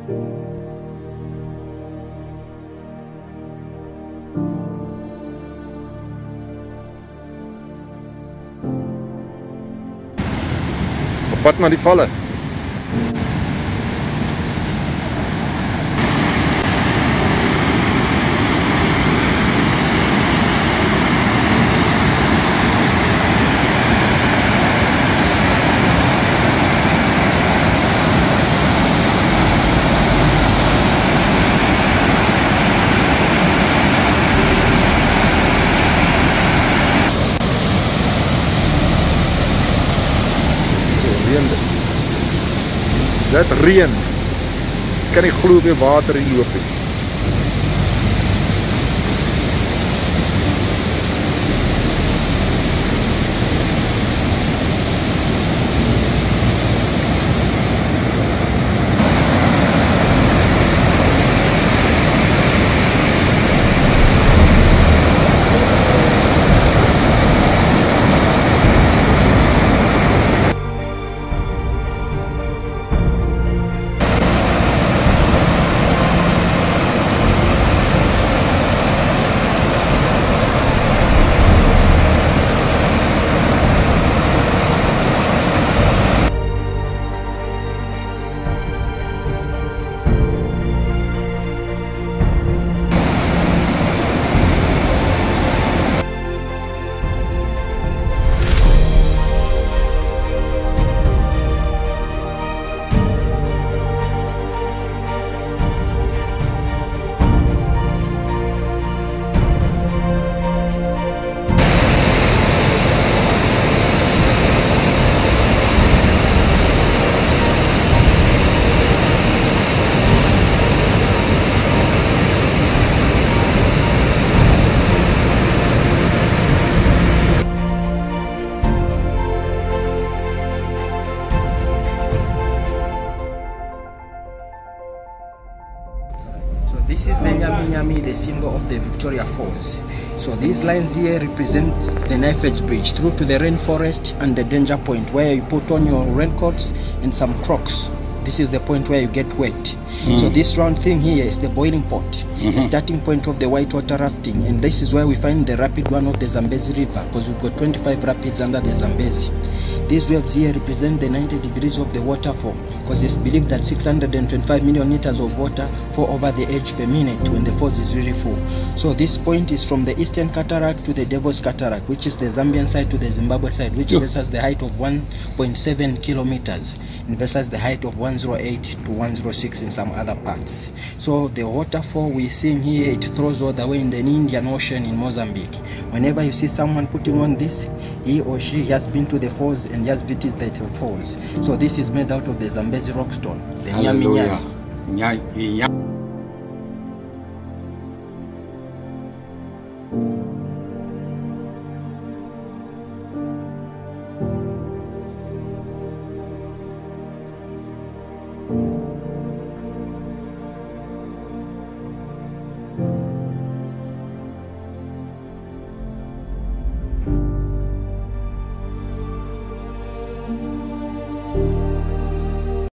Op pad na die valle. Dit reën. Kan nie glo weer water hier loop nie. This is the Nyami, the symbol of the Victoria Falls. So these lines here represent the knife edge bridge through to the rainforest and the danger point where you put on your raincoats and some Crocs. This is the point where you get wet. So this round thing here is the boiling pot, the starting point of the whitewater rafting, and this is where we find the rapid one of the Zambezi River, because we've got 25 rapids under the Zambezi. These waves here represent the 90 degrees of the waterfall, because it's believed that 625 million liters of water pour over the edge per minute when the falls is really full. So this point is from the Eastern Cataract to the Devil's Cataract, which is the Zambian side to the Zimbabwe side, which versus the height of 1.7 kilometers and versus the height of 108 to 106 in some other parts. So the waterfall we're seeing here, it throws all the way in the Indian Ocean in Mozambique. Whenever you see someone putting on this, he or she has been to the falls and has visited the falls. So this is made out of the Zambezi rockstone, the Nyami.